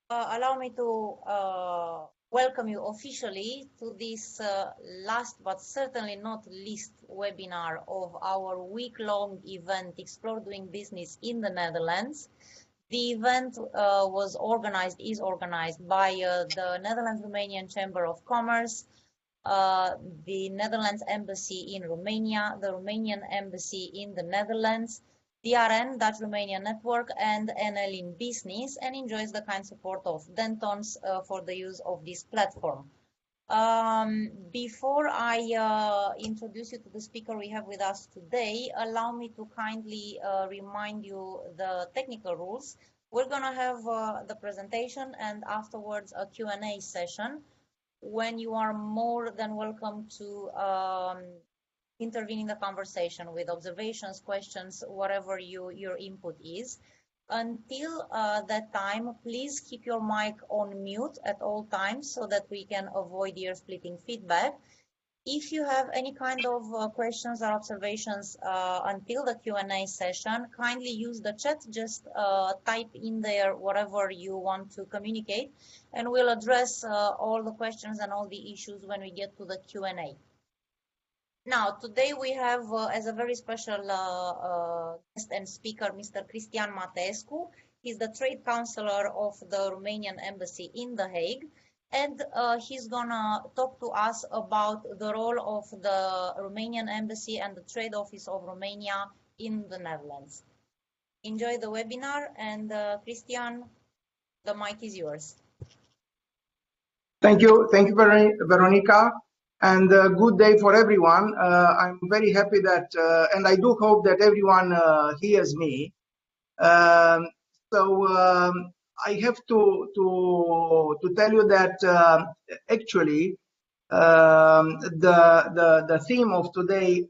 Allow me to welcome you officially to this last but certainly not least webinar of our week-long event, Explore Doing Business in the Netherlands. The event is organized by the Netherlands Romanian Chamber of Commerce, the Netherlands Embassy in Romania, the Romanian Embassy in the Netherlands, DRN, Dutch Romania Network, and NLinBusiness, and enjoys the kind support of Dentons for the use of this platform. Before I introduce you to the speaker we have with us today, allow me to kindly remind you the technical rules. We're going to have the presentation and afterwards a Q&A session, when you are more than welcome to intervene in the conversation with observations, questions, whatever your input is. Until that time, please keep your mic on mute at all times so that we can avoid ear-splitting feedback. If you have any kind of questions or observations until the Q&A session, kindly use the chat. Just type in there whatever you want to communicate, and we'll address all the questions and all the issues when we get to the Q&A. Now, today we have as a very special guest and speaker, Mr. Cristian Mateescu. He's the trade counselor of the Romanian Embassy in The Hague. And he's gonna talk to us about the role of the Romanian Embassy and the Trade Office of Romania in the Netherlands. Enjoy the webinar, and Cristian, the mic is yours. Thank you, Veronica, and good day for everyone. I'm very happy that, and I do hope that everyone hears me. I have to tell you that actually the theme of today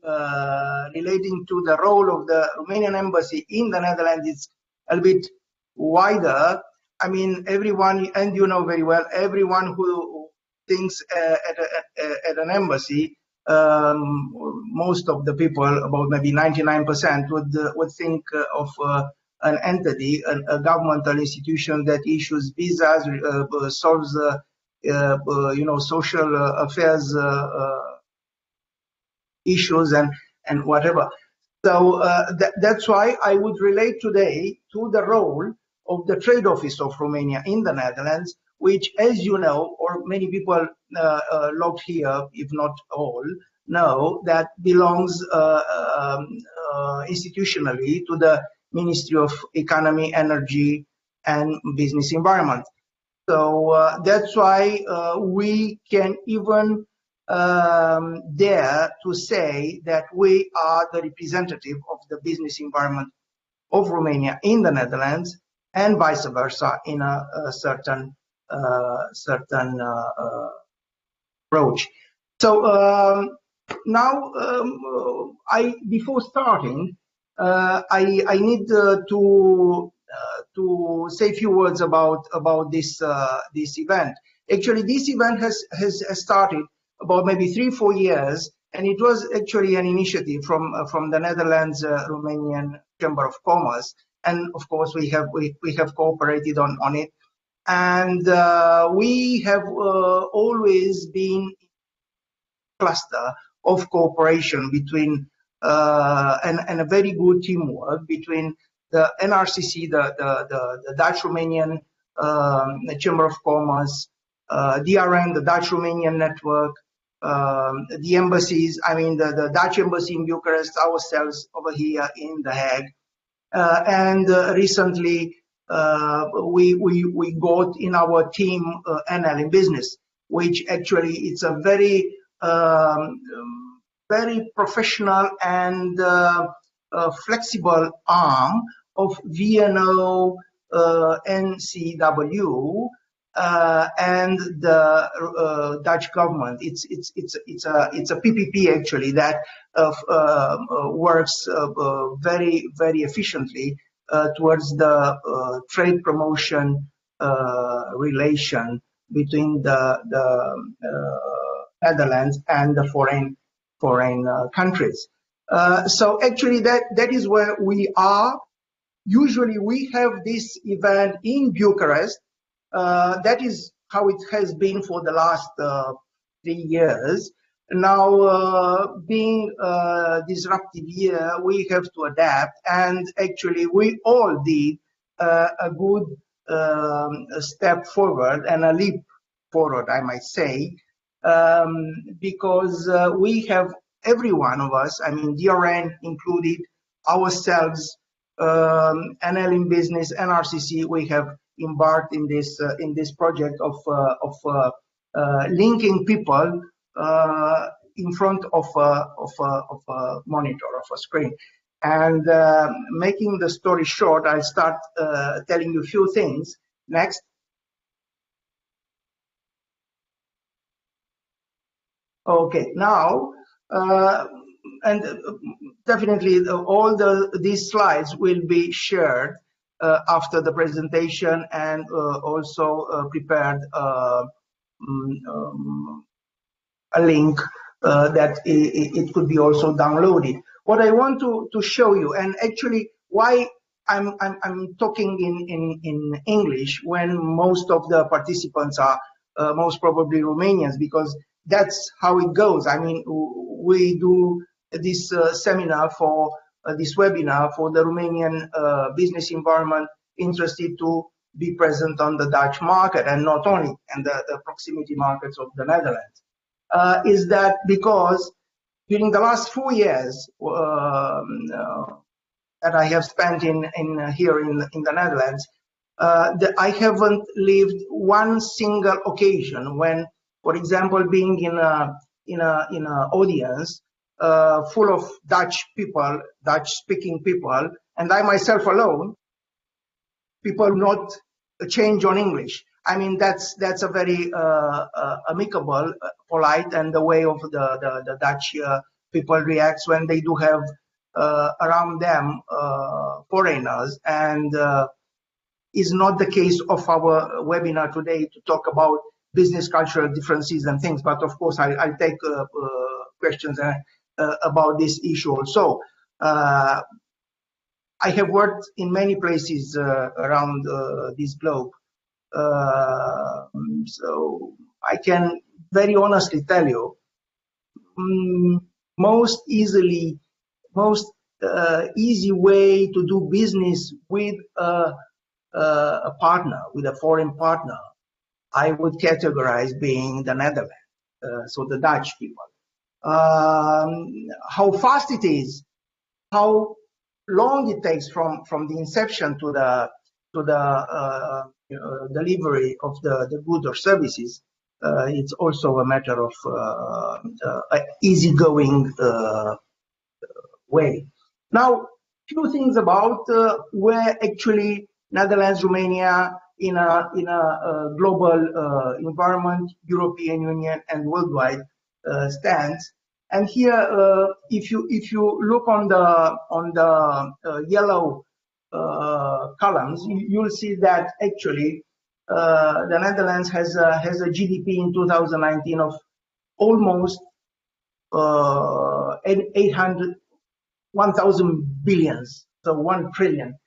relating to the role of the Romanian Embassy in the Netherlands is a bit wider. I mean, everyone, and you know very well, everyone who thinks at an embassy, most of the people, about maybe 99%, would think of an entity, a governmental institution that issues visas, solves, social affairs issues and whatever. So that's why I would relate today to the role of the Trade Office of Romania in the Netherlands, which, as you know, or many people logged here, if not all, know that belongs institutionally to the Ministry of Economy, Energy and Business Environment. So that's why we can even dare to say that we are the representative of the business environment of Romania in the Netherlands, and vice versa in a certain approach. So now, before starting, I need to say a few words about this event. Actually, this event has started about maybe 3-4 years, and it was actually an initiative from the Netherlands Romanian Chamber of Commerce, and of course we have cooperated on it, and we have always been cluster of cooperation between and a very good teamwork between the NRCC, the Dutch Romanian Chamber of Commerce, DRN, the Dutch Romanian Network, the embassies, I mean the Dutch Embassy in Bucharest, ourselves over here in The Hague, and recently we got in our team NLinBusiness, which actually it's a very very professional and flexible arm of VNO NCW and the Dutch government. It's a PPP actually that works very efficiently towards the trade promotion relation between the Netherlands and the foreign countries. So actually that is where we are. Usually we have this event in Bucharest, That is how it has been for the last 3 years. Now, being a disruptive year, we have to adapt, and actually we all did a good step forward and a leap forward, I might say, because we have, every one of us, I mean DRN included, ourselves, NLinBusiness, NRCC, we have embarked in this project of linking people in front of a monitor, of a screen. And making the story short, I'll start telling you a few things. Next. Okay, now, and definitely all these slides will be shared after the presentation, and also prepared a link that it could be also downloaded. What I want to show you, and actually why I'm talking in English when most of the participants are most probably Romanians, because that's how it goes. I mean, we do this seminar for this webinar for the Romanian business environment interested to be present on the Dutch market, and not only, and the proximity markets of the Netherlands. Is that because during the last 4 years that I have spent here in the Netherlands, I haven't lived one single occasion when, for example, being in an audience full of Dutch people, Dutch-speaking people, and I myself alone, people not change on English. I mean, that's a very amicable, polite, and the way of the Dutch people reacts when they do have around them foreigners, and is not the case of our webinar today to talk about business cultural differences and things. But of course, I'll take questions about this issue also. I have worked in many places around this globe. So I can very honestly tell you, most easy way to do business with a partner, with a foreign partner, I would categorize being the Netherlands, so the Dutch people. How fast it is, how long it takes from the inception to the delivery of the goods or services. It's also a matter of easygoing way. Now, few things about where actually Netherlands, Romania in a global environment, European Union and worldwide stands. And here, if you look on the yellow columns, you'll see that actually the Netherlands has a GDP in 2019 of almost 1,000 billions, so 1 trillion.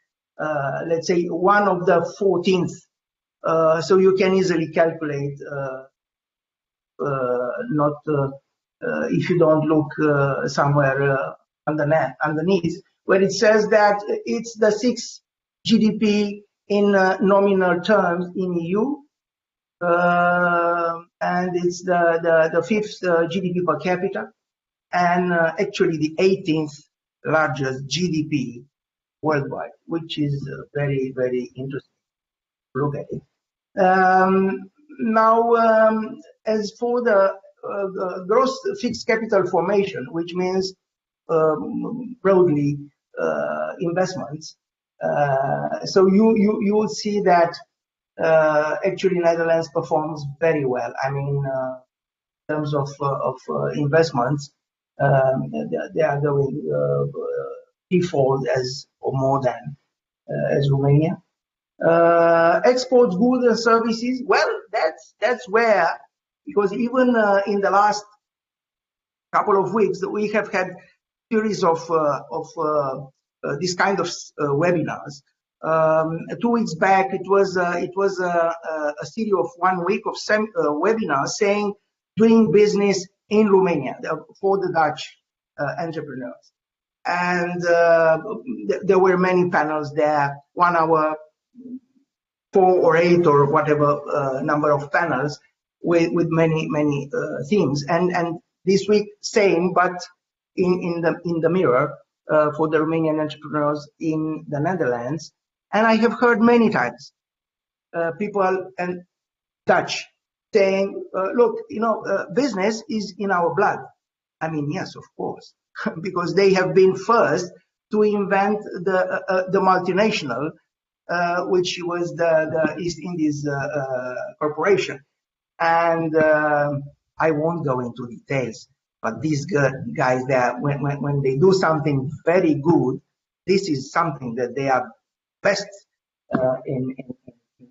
Let's say one of the 14th. So you can easily calculate, if you don't look somewhere underneath, where it says that it's the 6th GDP in nominal terms in EU, and it's the 5th GDP per capita, and actually the 18th largest GDP worldwide, which is very, very interesting to look at it. Now, as for the gross fixed capital formation, which means broadly investments, so you will see that actually Netherlands performs very well. I mean, in terms of investments, they are going threefold as or more than as Romania. Exports, goods and services. Well, that's where, because even in the last couple of weeks, we have had series of this kind of webinars 2 weeks back, it was a series of 1 week of webinars saying doing business in Romania for the Dutch entrepreneurs. And there were many panels there, 1 hour, 4 or 8 or whatever number of panels with many themes. And this week same, but in the mirror for the Romanian entrepreneurs in the Netherlands. And I have heard many times people and Dutch saying, look, business is in our blood. I mean, yes, of course, because they have been first to invent the multinational, which was the East Indies Corporation. And I won't go into details, but these guys there, when they do something very good, this is something that they are best in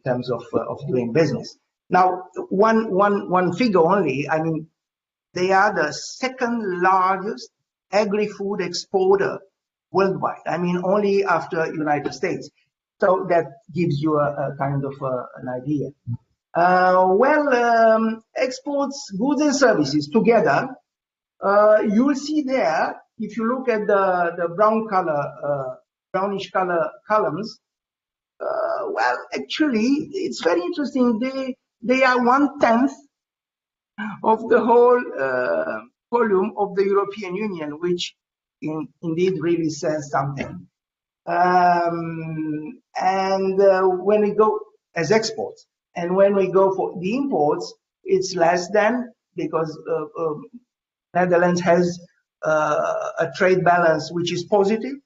terms of doing business. Now, one figure only, I mean, they are the second largest agri-food exporter worldwide. I mean, only after United States. So that gives you a kind of an idea. Exports, goods and services together, you will see there, if you look at the brownish color columns, actually, it's very interesting. They are 1/10 of the whole volume of the European Union, which indeed really says something. When we go as exports, and when we go for the imports, it's less than, because Netherlands has a trade balance which is positive.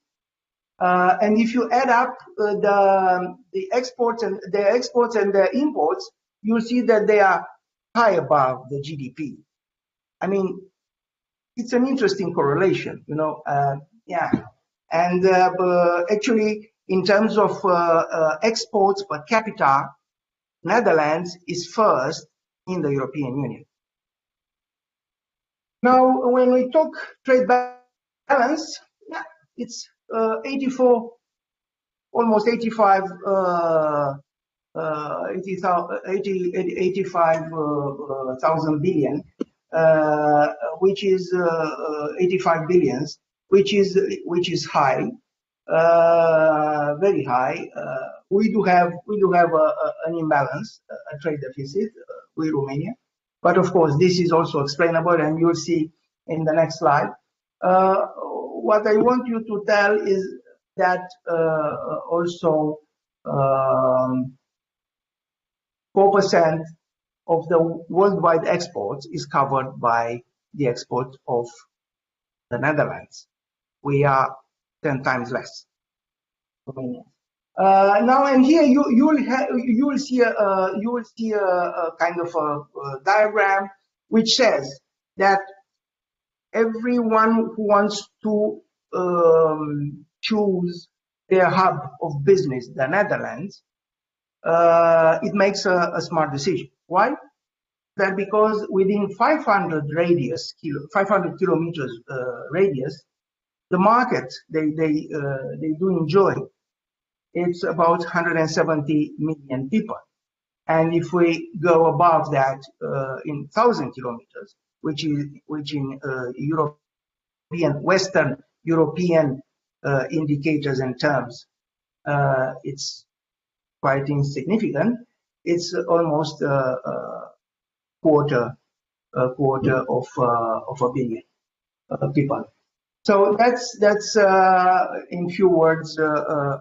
And if you add up the exports and the imports, you'll see that they are high above the GDP. I mean, it's an interesting correlation, yeah. And actually, in terms of exports per capita, Netherlands is first in the European Union. Now, when we talk trade balance, yeah, it's 84, almost 85,000 billion, which is 85 billions, which is high, very high. We do have an imbalance, a trade deficit with Romania, but of course this is also explainable, and you'll see in the next slide. What I want you to tell is that also 4% of the worldwide exports is covered by the export of the Netherlands. We are 10 times less. Now, and here you will see a kind of a diagram which says that everyone who wants to choose their hub of business, the Netherlands, it makes a smart decision. Why? That because within 500 kilometers radius, the market they do enjoy, it's about 170 million people. And if we go above that in 1,000 kilometers, which in Western European indicators and terms, it's quite insignificant. It's almost a quarter of a billion people. So that's in few words the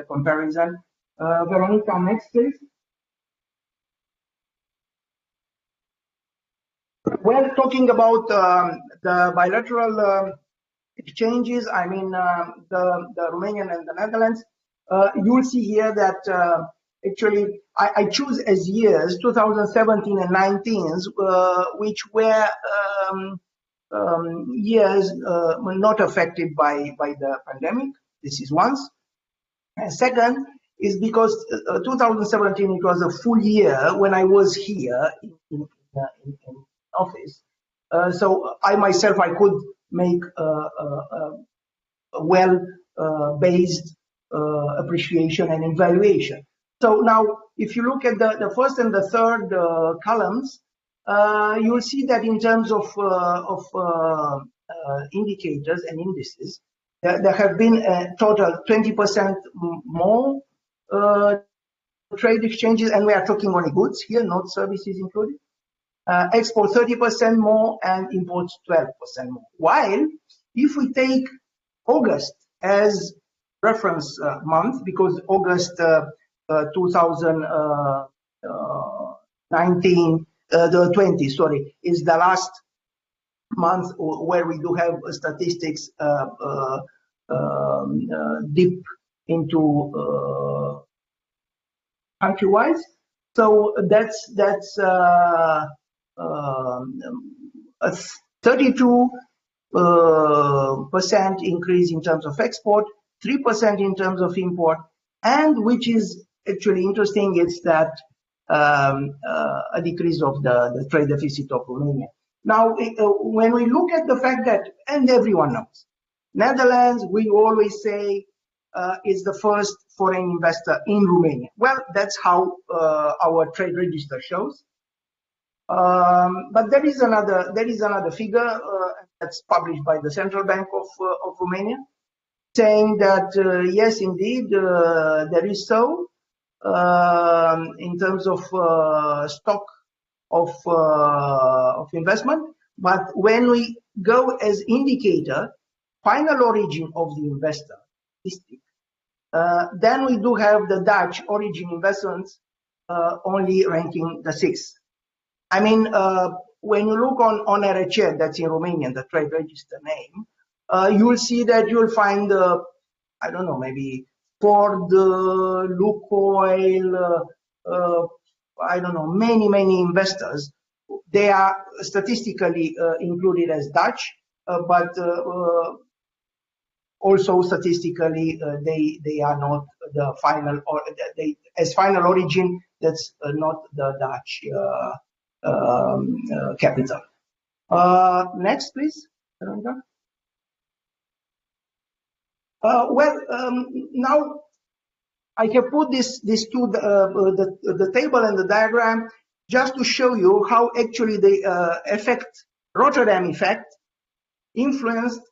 comparison. Veronica, next please. Well, talking about the bilateral exchanges, I mean the Romanian and the Netherlands, you will see here that actually I choose as years 2017 and 19, which were years not affected by the pandemic. This is once. And second is because 2017 it was a full year when I was here in office. So I myself I could make a well based appreciation and evaluation. So now, if you look at the first and the third columns, you will see that in terms of indicators and indices, there have been a total 20% more trade exchanges, and we are talking only goods here, not services included. Export 30% more and imports 12% more. While if we take August as reference month, because August 2019, the 20, sorry, is the last month where we do have statistics dip into country-wise. So that's a 32% increase in terms of export, 3% in terms of import, and which is actually interesting, it's that a decrease of the trade deficit of Romania. Now, when we look at the fact that, and everyone knows, Netherlands, we always say, is the first foreign investor in Romania. Well, that's how our trade register shows. But there is another figure that's published by the Central Bank of Romania, saying that yes, indeed, there is so in terms of stock of investment. But when we go as indicator, final origin of the investor, then we do have the Dutch origin investments only ranking the 6th. I mean, when you look on RCR, that's in Romanian, the trade register name, you will see that you'll find, I don't know, maybe Ford, Lukoil, I don't know, many investors. They are statistically included as Dutch, but also statistically they are not the final, or they as final origin. That's not the Dutch capital. Next, please. Now I have put this to the table and the diagram just to show you how actually the Rotterdam effect influenced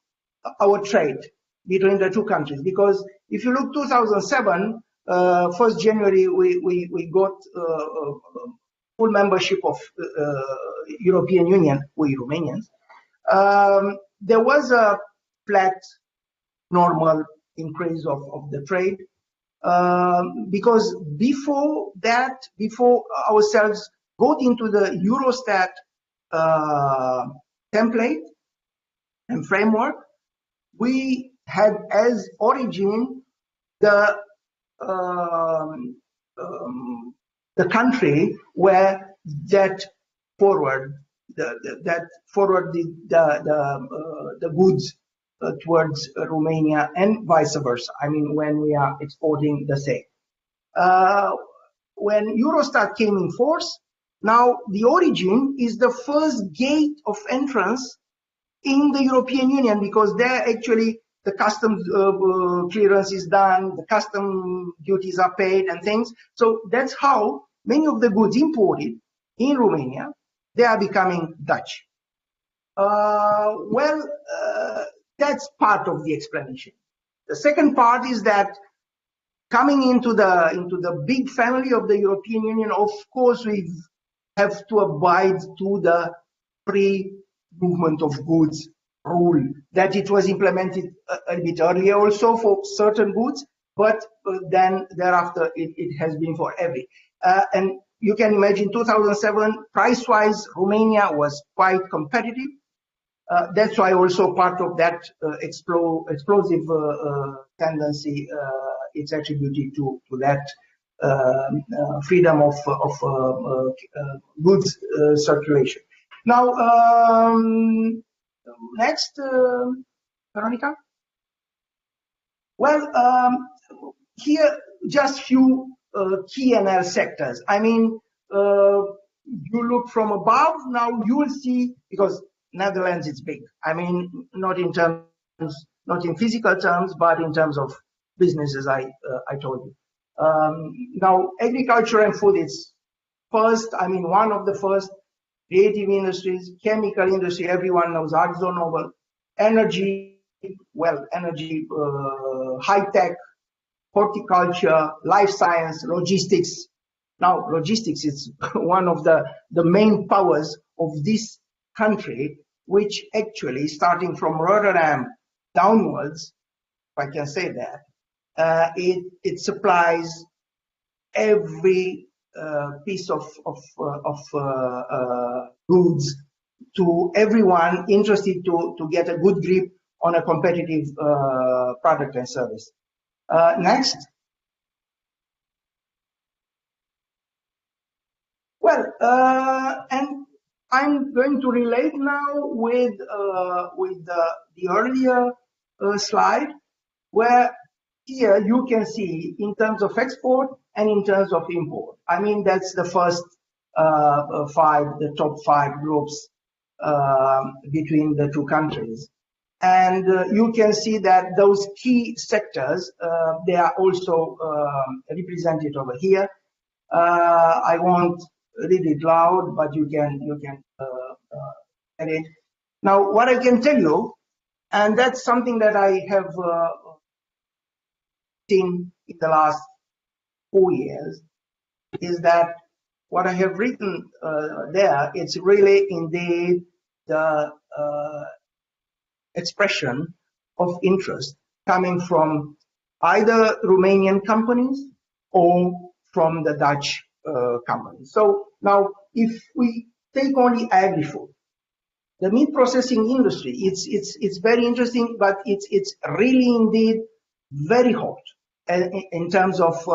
our trade between the two countries. Because if you look 2007, 1st January, we got full membership of European Union, we Romanians. There was a flat, normal increase of the trade. Because before ourselves got into the Eurostat template and framework, we had as origin the country where that forwarded the goods towards Romania and vice versa. I mean, when we are exporting the same. When Eurostat came in force, now the origin is the first gate of entrance in the European Union, because there actually the customs clearance is done, the custom duties are paid and things. So that's how many of the goods imported in Romania, they are becoming Dutch. That's part of the explanation. The second part is that coming into the big family of the European Union, of course, we have to abide to the pre-movement of goods rule, that it was implemented a bit earlier also for certain goods, but then thereafter it has been for every. And you can imagine 2007, price-wise, Romania was quite competitive. That's why also part of that explosive tendency it's attributed to that freedom of goods circulation. Now, next, Veronica. Well, here just few key NL sectors. I mean, you look from above, now you will see, because Netherlands is big. I mean, not in physical terms, but in terms of businesses I told you. Now, agriculture and food is first, I mean, one of the first creative industries, chemical industry, everyone knows AkzoNobel, energy, well, energy, high-tech, horticulture, life science, logistics. Now, logistics is one of the main powers of this country, which actually, starting from Rotterdam downwards, if I can say that, it supplies every piece of goods to everyone interested to get a good grip on a competitive product and service. Next. Well, and I'm going to relate now with the earlier slide, where here you can see in terms of export and in terms of import. I mean, that's the first the top five groups between the two countries. And you can see that those key sectors, they are also represented over here. I won't read it loud, but you can read it. Now, what I can tell you, and that's something that I have seen in the last 4 years, is that what I have written there, it's really indeed the expression of interest coming from either Romanian companies or from the Dutch companies. So now, if we take only agri-food, the meat processing industry, it's very interesting, but it's really indeed very hot in terms of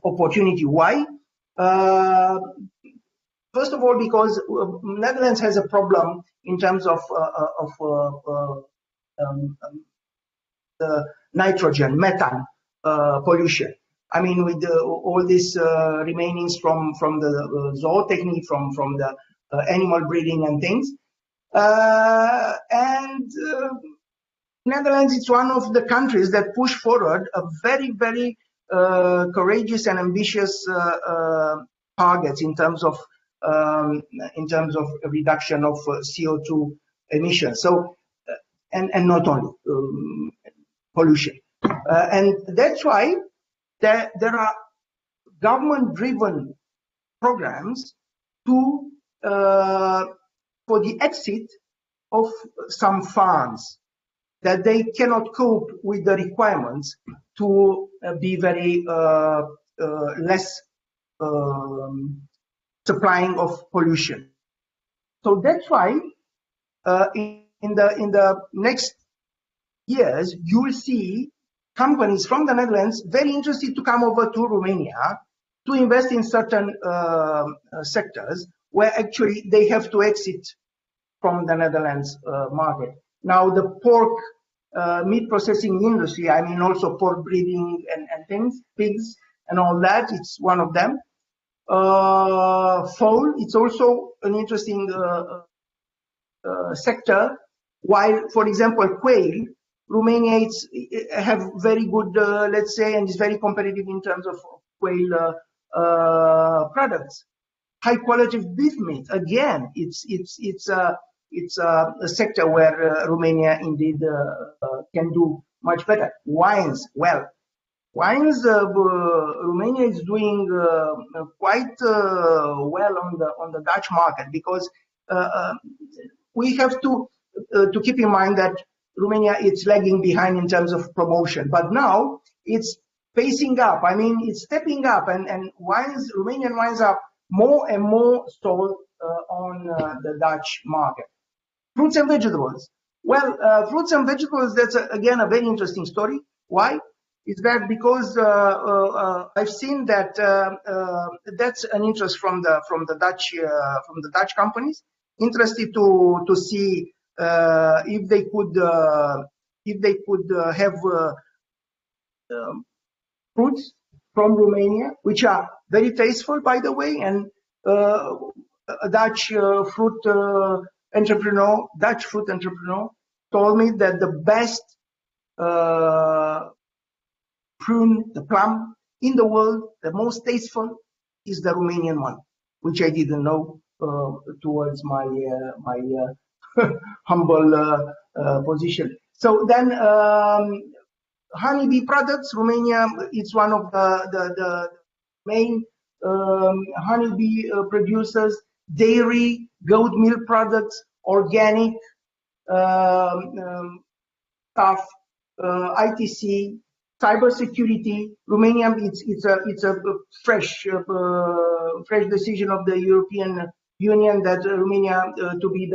opportunity. Why? First of all, because Netherlands has a problem in terms of the nitrogen, methane pollution. I mean, with all these remainings from the zootechnic, from the animal breeding and things. Netherlands is one of the countries that push forward a very, very courageous and ambitious targets in terms of reduction of CO2 emissions. So, and not only pollution, and that's why there are government-driven programs to for the exit of some farms that they cannot cope with the requirements to be very less supplying of pollution. So that's why in the next years you will see companies from the Netherlands very interested to come over to Romania to invest in certain sectors where actually they have to exit from the Netherlands market. Now, the pork meat processing industry, I mean also pork breeding and things, pigs and all that, it's one of them. Fowl, it's also an interesting sector, while, for example, quail, Romania have very good, let's say, and is very competitive in terms of quail products. High quality of beef meat, again, it's a sector where Romania indeed can do much better. Wines, well, wines, Romania is doing quite well on the Dutch market, because we have to keep in mind that Romania is lagging behind in terms of promotion, but now it's pacing up. I mean, it's stepping up, and wines, Romanian wines are more and more sold on the Dutch market. Fruits and vegetables. Well, fruits and vegetables, that's again a very interesting story. Why? It's that because I've seen that that's an interest from the Dutch companies, interested to see if they could have fruits from Romania, which are very tasteful, by the way, and a Dutch fruit entrepreneur told me that the best prune, the plum in the world, the most tasteful is the Romanian one, which I didn't know towards my humble position. So then, honeybee products, Romania is one of the main honeybee producers, dairy, goat milk products, organic stuff, ITC, cybersecurity. Romania, it's a fresh decision of the European Union that Romania to be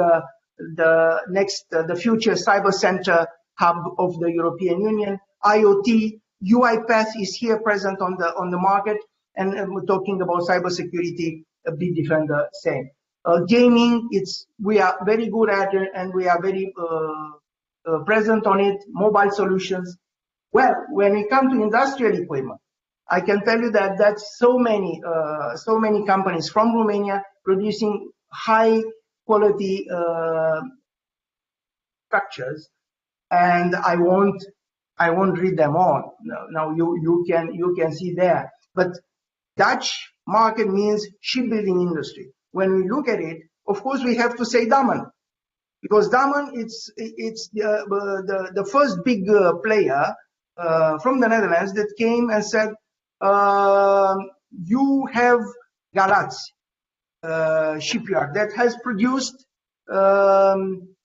the next the future cyber center hub of the European Union. IoT, UiPath is here present on the market, and we're talking about cybersecurity, a bit different, same. Gaming, we are very good at it, and we are very present on it. Mobile solutions. Well, when it comes to industrial equipment, I can tell you that that's so many companies from Romania producing high quality structures, and I won't read them all. Now you can see there. But Dutch market means shipbuilding industry. When we look at it, of course we have to say Damen, because Damen it's the first big player from the Netherlands that came and said, you have Galați shipyard that has produced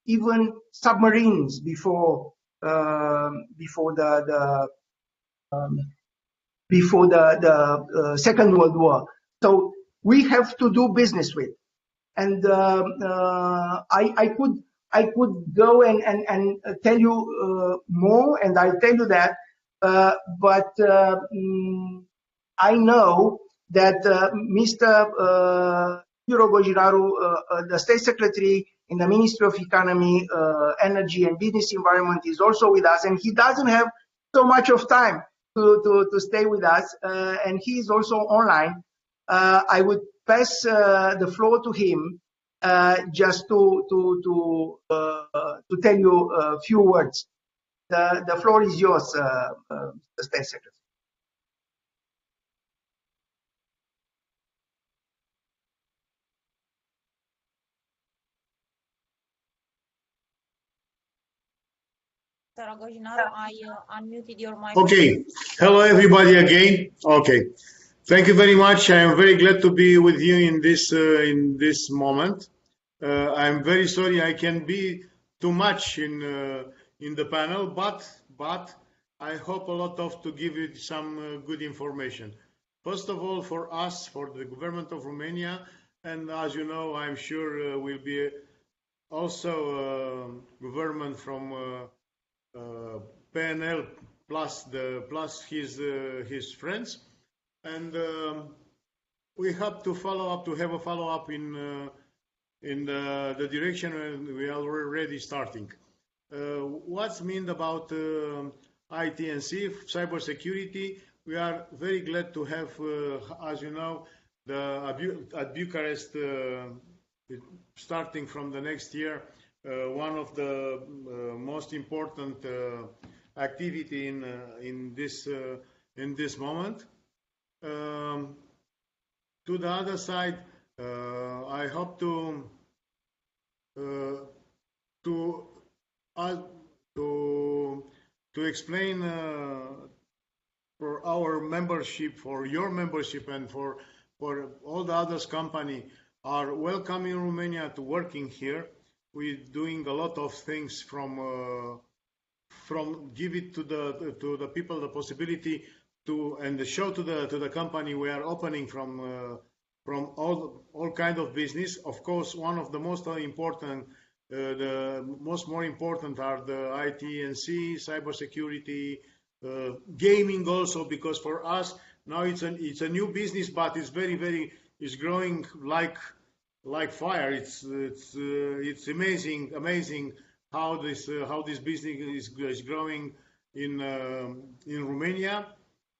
even submarines before the Second World War. So we have to do business with, and I could go and tell you more, and I'll tell you that, but I know that Mr. Eurogojiraru, the State Secretary in the Ministry of Economy, Energy and Business Environment, is also with us, and he doesn't have so much of time to stay with us, and he is also online. I would pass the floor to him just to tell you a few words. The floor is yours, the State Secretary. I unmuted your mic. Okay. Hello, everybody again. Okay. Thank you very much. I am very glad to be with you in this moment. I'm very sorry I can be too much in the panel, but I hope a lot of to give you some good information. First of all, for us, for the government of Romania, and as you know, I'm sure will be also government from PNL plus his friends, and we have to follow up, to have a follow up in the direction we are already starting. What's mean about IT&C, cybersecurity? We are very glad to have, as you know, at Bucharest, starting from the next year, one of the most important activity in this moment. To the other side, I hope to explain for our membership, for your membership, and for all the others company are welcome in Romania to working here. We're doing a lot of things from give it to the people the possibility to, and show to the company we are opening from all kind of business. Of course, one of the most important, more important are the IT&C, cybersecurity, gaming also, because for us now it's a new business, but it's it's growing like fire. It's amazing how this business is growing in Romania.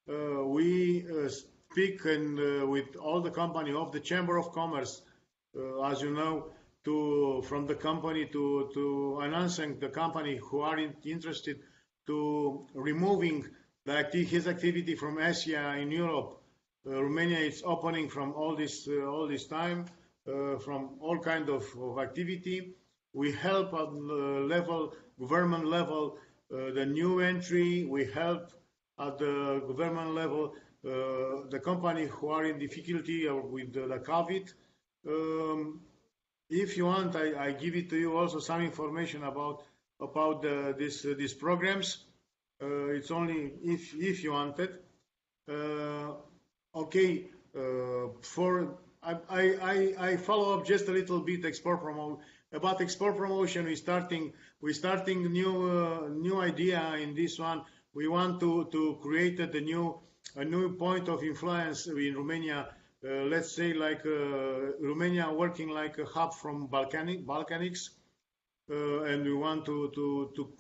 We speak with all the company of the Chamber of Commerce, as you know, from the company to announcing the company who are interested to removing his activity from Asia in Europe. Romania is opening from all this time, from all kind of activity. We help at government level, the new entry. We help at the government level the company who are in difficulty or with the COVID. If you want, I give it to you also some information about these programs. It's only if you want it. Okay. I follow up just a little bit export promotion. About export promotion, we're starting new idea in this one. We want to create a new point of influence in Romania. Let's say like Romania working like a hub from Balkanics, and we want to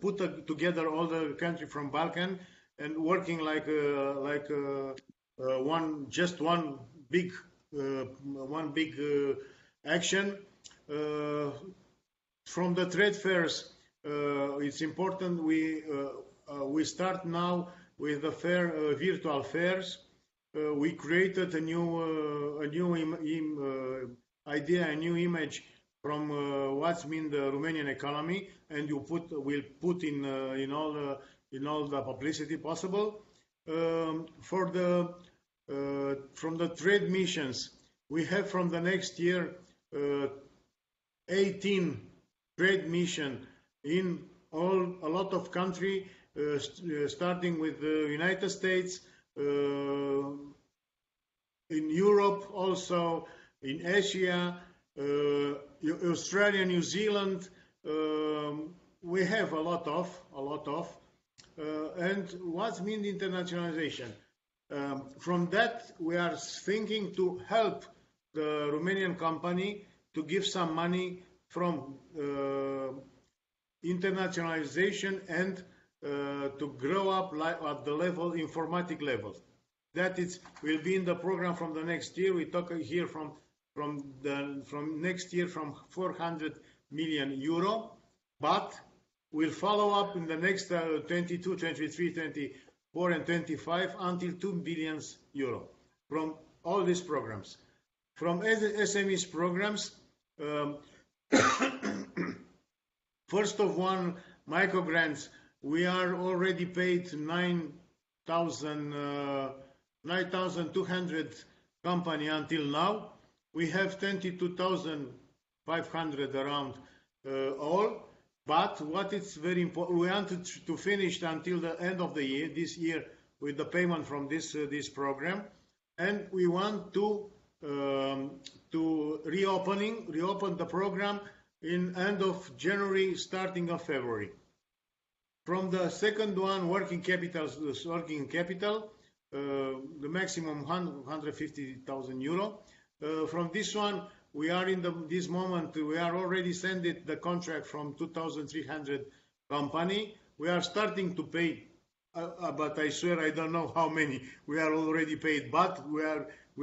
put together all the country from Balkan and working like one big action. From the trade fairs, it's important we start now with the virtual fairs. We created a new idea, a new image from what's mean the Romanian economy, and we'll put in all the publicity possible. From the trade missions, we have from the next year 18 trade mission in a lot of country, starting with the United States, in Europe, also in Asia, Australia, New Zealand. We have a lot of, and what means internationalization? From that, we are thinking to help the Romanian company to give some money from internationalization and to grow up at the informatic level. That will be in the program from the next year. We talk here from next year from 400 million euro, but we'll follow up in the next 22, 23, 24, and 25 until 2 billion euro from all these programs. From SMEs programs, first of one, micro grants. We are already paid 9,200 company until now. We have 22,500 around all. But what is very important, we wanted to finish until the end of the year, this year, with the payment from this program, and we want to reopen the program in end of January, starting of February. From the second one, working capital, the maximum 150,000 euro. From this one, we are in this moment, we are already sending the contract from 2,300 company. We are starting to pay, but I swear I don't know how many we are already paid, but we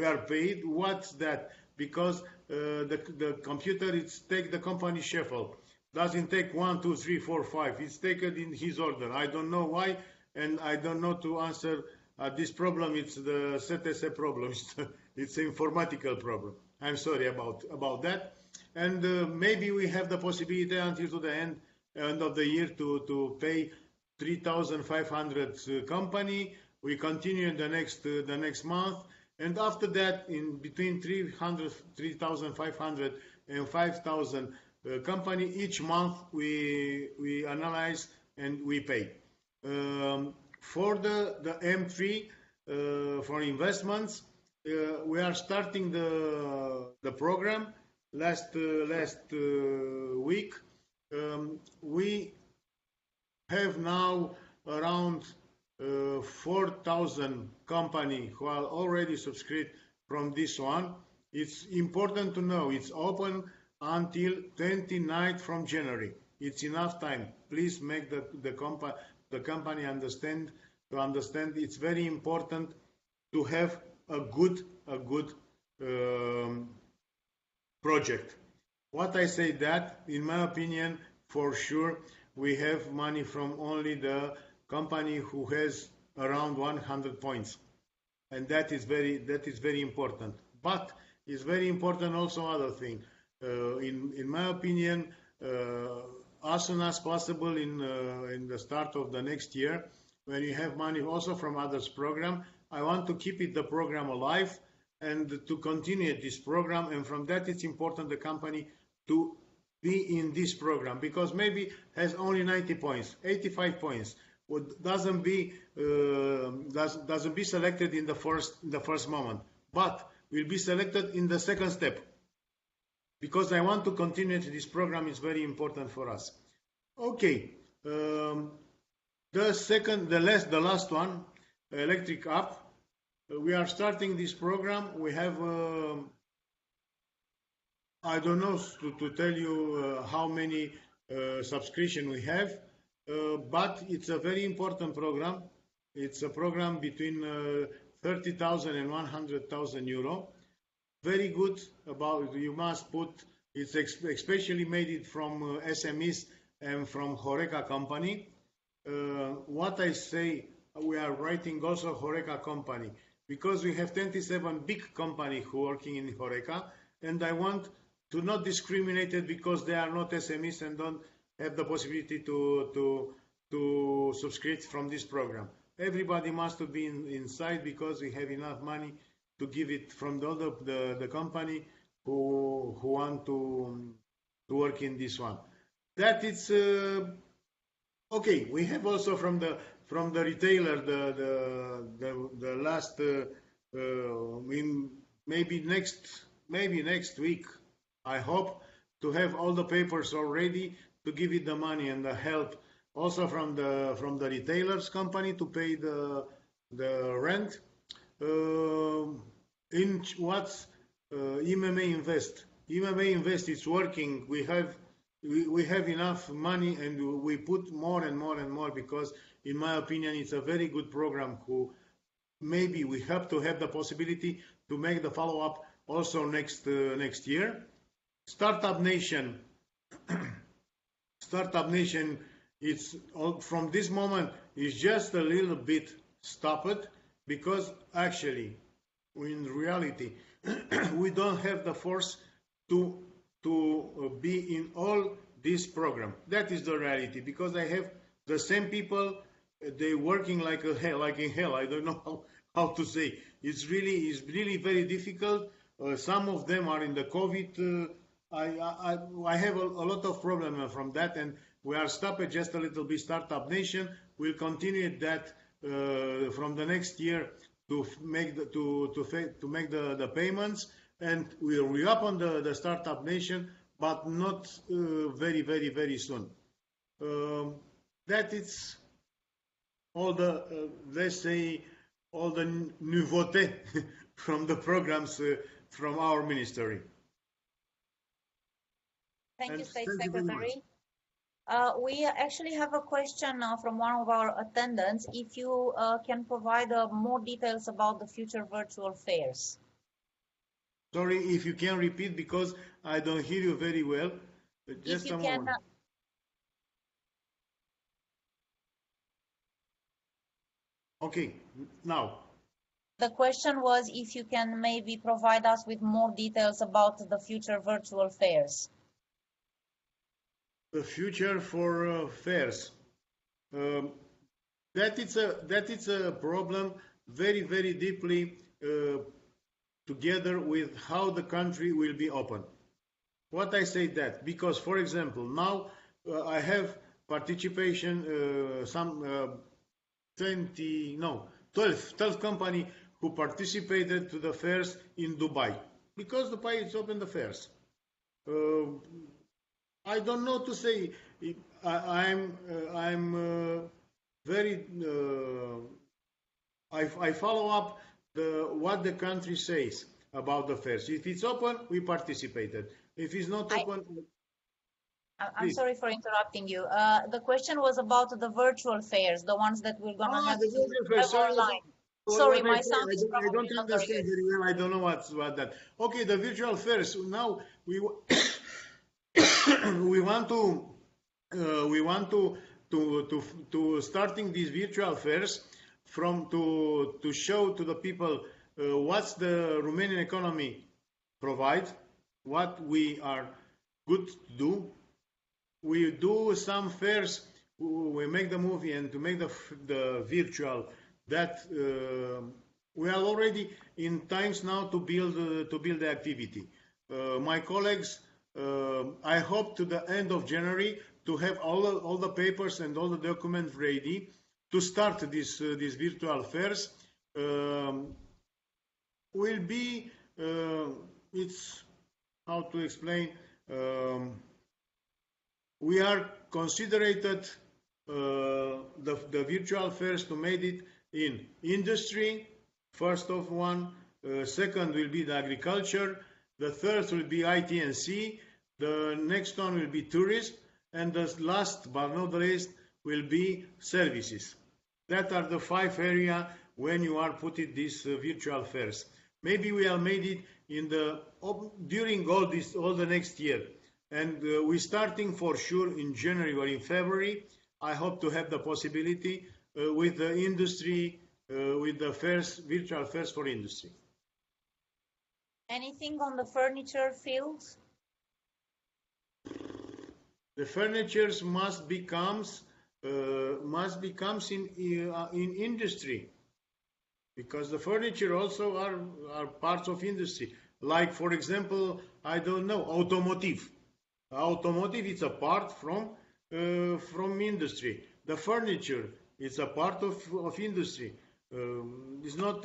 are paid. What's that? Because the computer, take the company shuffle. Doesn't take 1, 2, 3, 4, 5. It's taken in his order. I don't know why, and I don't know to answer this problem. It's the CTS problem. It's an informatical problem. I'm sorry about that. And maybe we have the possibility until to the end of the year to pay 3,500 company. We continue in the next month, and after that, in between 3,500 and 5,000 company each month, we analyze and we pay. For the M3 for investments, we are starting the program last week. We have now around 4,000 company who are already subscribed from this one. It's important to know it's open until 29th from January. It's enough time. Please make the company understand. To understand, it's very important to have a good project. What I say that, in my opinion, for sure, we have money from only the company who has around 100 points, and that is very important. But it's very important also other thing. In my opinion, as soon as possible in the start of the next year, when you have money also from others program, I want to keep the program alive and to continue this program. And from that, it's important the company to be in this program, because maybe has only 90 points, 85 points, doesn't be selected in the first moment, but will be selected in the second step. Because I want to continue this program is very important for us. Okay, the last one, electric app. We are starting this program. We have, I don't know to tell you how many subscription we have, but it's a very important program. It's a program between 30,000 and 100,000 euro. Very good. About you must put. It's especially made it from SMEs and from Horeca company. What I say, we are writing also Horeca company, because we have 27 big company who working in Horeca, and I want to not discriminate it because they are not SMEs and don't have the possibility to subscribe from this program. Everybody must be inside, because we have enough money to give it from the company who want to work in this one. That it's okay. We have also from the retailer the last maybe next week, I hope to have all the papers already to give it the money and the help also from the retailers company to pay the rent. In what's MMA Invest? MMA Invest is working. We have enough money, and we put more and more and more, because in my opinion it's a very good program. Who maybe we have to have the possibility to make the follow-up also next year. Startup Nation. Startup Nation, it's from this moment is just a little bit stopped, because actually in reality we don't have the force to be in all this program. That is the reality, because I have the same people, they working like in hell. I don't know how to say. It's really very difficult. Some of them are in the COVID. I have a lot of problem from that, and we are stopped just a little bit. Startup Nation will continue that from the next year to make the payments, and we'll reopen the Startup Nation, but not very soon. That is all the let's say all the nouveauté from the programs from our ministry. Thank you, State Secretary. We actually have a question from one of our attendants. If you can provide more details about the future virtual fairs. Sorry, if you can repeat, because I don't hear you very well. Just a moment. Okay, now. The question was if you can maybe provide us with more details about the future virtual fairs. The future for fairs. That it's a problem very deeply together with how the country will be open. What I say that, because for example, now I have participation, some 12 company who participated to the fairs in Dubai, because Dubai is open the fairs. I don't know to say. I'm very. I follow up what the country says about the fairs. If it's open, we participated. If it's not open. I'm sorry for interrupting you. The question was about the virtual fairs, the ones that we're gonna have online. Sorry, my sound is probably I don't understand very well. I don't know what's that. Okay, the virtual fairs. Now we want to starting these virtual fairs to show to the people what's the Romanian economy provide, what we are good to do. We do some fairs, we make the movie and to make the virtual, that we are already in times now to build the activity. My colleagues, I hope to the end of January to have all the papers and all the documents ready to start these virtual fairs. Will be, it's, how to explain, we are considered the virtual fairs to make it in industry, first of one, second will be the agriculture, the third will be IT&C, the next one will be tourism, and the last but not the least will be services. That are the 5 areas when you are putting these virtual fairs. Maybe we have made it in during all the next year, and we're starting for sure in January or in February. I hope to have the possibility with the industry, with the fairs, virtual fairs for industry. Anything on the furniture field? The furnitures must becomes in industry, because the furniture also are parts of industry. Like, for example, I don't know, automotive. Automotive is a part from industry. The furniture is a part of industry. It's not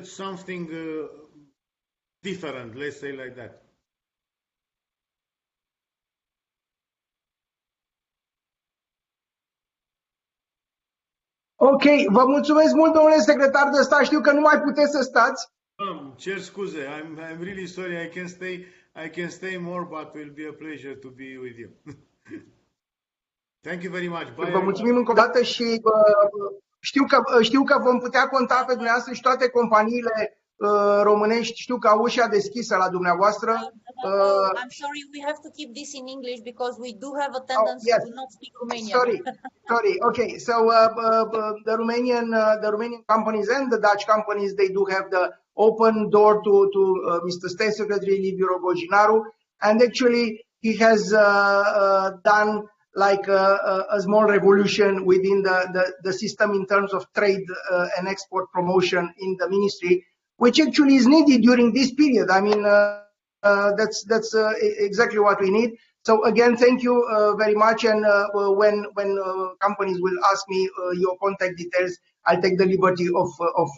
something different, let's say like that. Ok, vă mulțumesc mult, domnule secretar de stat. Știu că nu mai puteți să stați. Cer scuze. I'm really sorry. I can stay more, but it will be a pleasure to be with you. Thank you very much. Bye. Vă mulțumim încă o dată și știu că vom putea conta pe dumneavoastră și toate companiile românești. Știu că au ușa deschisă la dumneavoastră. I'm sorry, we have to keep this in English because we do have a tendency to not speak Romanian. Sorry. Okay, so the Romanian companies and the Dutch companies, they do have the open door to Mr. State Secretary Liviu Rogojinaru, and actually he has done like a small revolution within the system in terms of trade and export promotion in the ministry, which actually is needed during this period. I mean, that's exactly what we need. So again, thank you very much. And when companies will ask me your contact details, I'll take the liberty of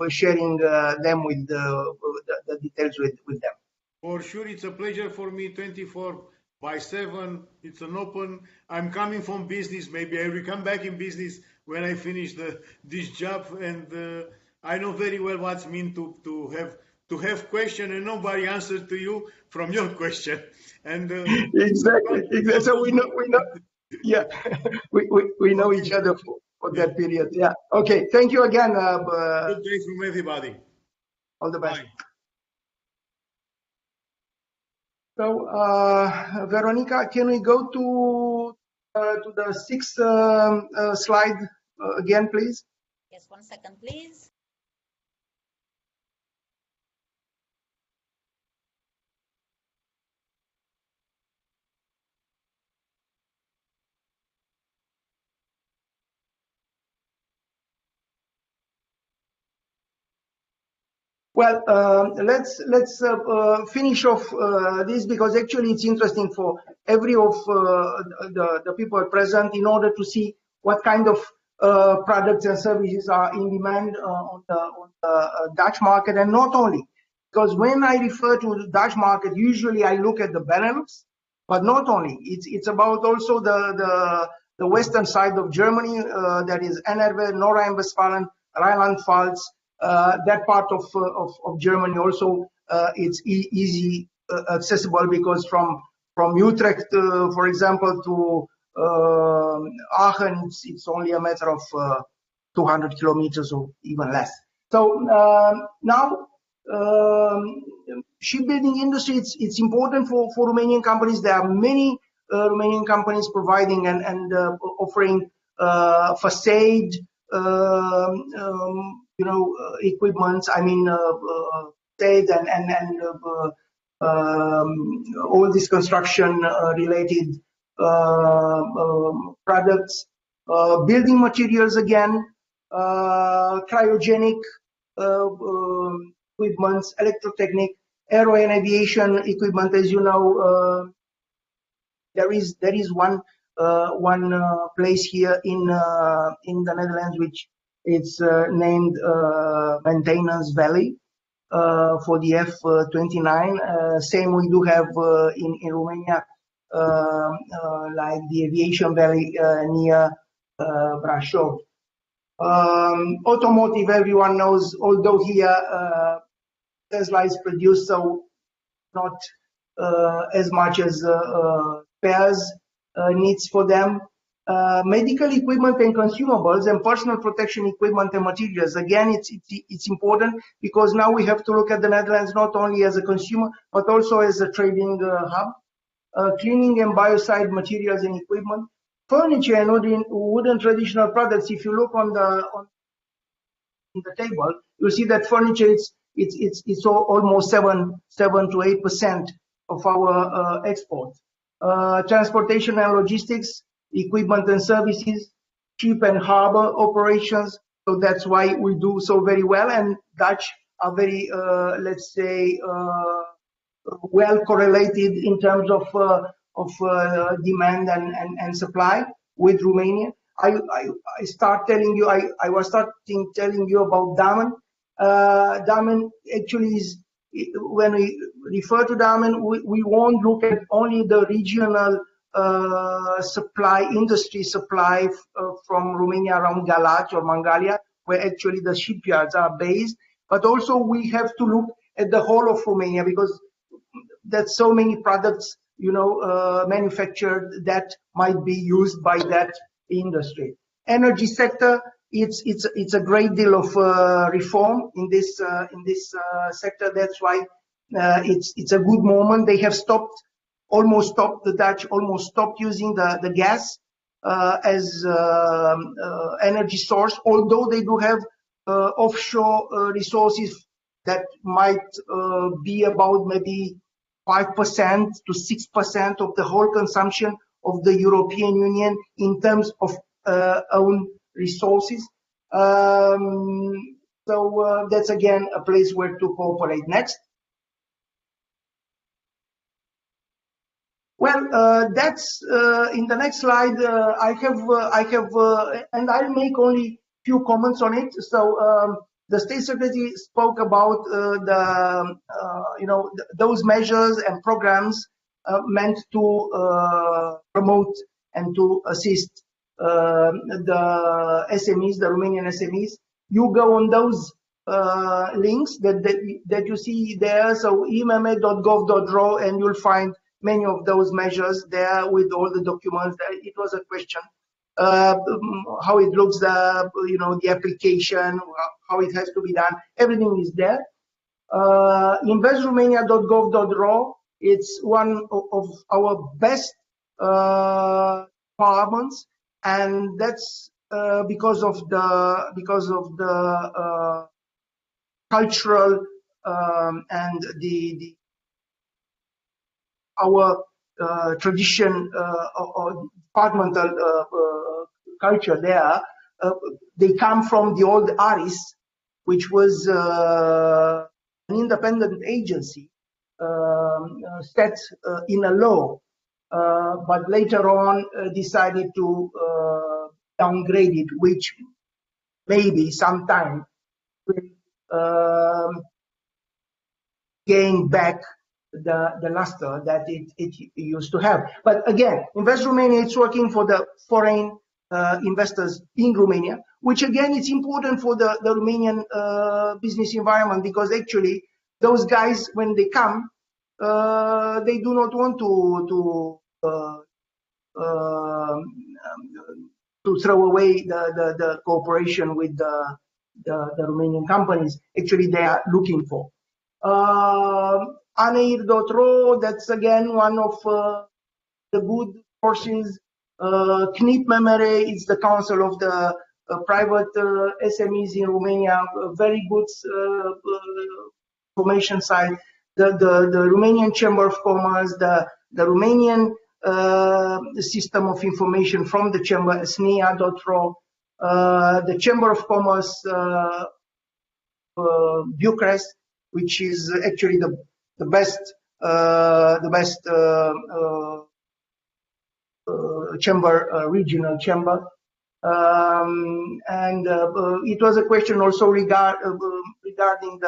sharing them with the details with them. For sure, it's a pleasure for me. 24/7. It's an open. I'm coming from business. Maybe I will come back in business when I finish this job, and I know very well what's mean to have question and nobody answers to you from your question. And exactly. So we know. Yeah, we know each other for that period. Yeah. Okay. Thank you again. Good day from everybody. All the best. Bye. So, Veronica, can we go to the 6th slide again, please? Yes, 1 second, please. Well, let's finish off this, because actually it's interesting for every of the people present in order to see what kind of products and services are in demand on the Dutch market, and not only. Because when I refer to the Dutch market, usually I look at the Benelux, but not only. It's about also the western side of Germany, that is NRW, North Rhine-Westphalia, Rhineland-Pfalz. That part of Germany also, it's easy accessible, because from Utrecht, for example, to Aachen, it's only a matter of 200 kilometers or even less. So now, shipbuilding industry, it's important for Romanian companies. There are many Romanian companies providing and offering facade, equipment. I mean, trade and all these construction related products, building materials again, cryogenic equipment, electrotechnic, aero and aviation equipment. As you know, there is one place here in the Netherlands which it's named Maintenance Valley for the F-29. Same we do have in Romania, like the Aviation Valley near Brașov. Automotive, everyone knows, although here Tesla is produced, so not as much as spares needs for them. Medical equipment and consumables and personal protection equipment and materials. Again, it's important because now we have to look at the Netherlands not only as a consumer but also as a trading hub. Cleaning and biocide materials and equipment, furniture and wooden traditional products. If you look on the table, you'll see that furniture it's almost 7 to 8% of our exports. Transportation and logistics, equipment and services, ship and harbor operations. So that's why we do so very well. And Dutch are very, let's say, well correlated in terms of demand and supply with Romania. I start telling you, I was starting telling you about Damen. Damen actually is, when we refer to Damen, we won't look at only the regional industry supply from Romania around Galați or Mangalia, where actually the shipyards are based, but also we have to look at the whole of Romania because there's so many products, manufactured that might be used by that industry. Energy sector, it's a great deal of reform in this sector. That's why it's a good moment. They have the Dutch almost stopped using the gas as energy source, although they do have offshore resources that might be about maybe 5% to 6% of the whole consumption of the European Union in terms of own resources. So that's again a place where to cooperate. Next. Well, that's in the next slide. I have, and I'll make only few comments on it. So the State Secretary spoke about those measures and programs meant to promote and to assist the SMEs, the Romanian SMEs. You go on those links that you see there. So imm.gov.ro, and you'll find many of those measures there with all the documents. It was a question. How it looks, the application, how it has to be done. Everything is there. Investromania.gov.ro. It's one of our best parliaments, and that's because of the cultural and our tradition or departmental culture there. They come from the old ARIS, which was an independent agency set in a law, but later on decided to downgrade it, which maybe sometime will gain back the luster that it used to have. But again, Invest Romania, it's working for the foreign investors in Romania, which again, it's important for the Romanian business environment, because actually those guys, when they come, they do not want to throw away the cooperation with the Romanian companies. Actually, they are looking for. Aneir.ro, that's again one of the good sources. Knip Memere is the Council of the private SMEs in Romania, very good information site, the Romanian Chamber of Commerce, the Romanian system of information from the Chamber, SNIA.ro, the Chamber of Commerce Bucharest, which is actually the best chamber, regional chamber. And it was a question also regarding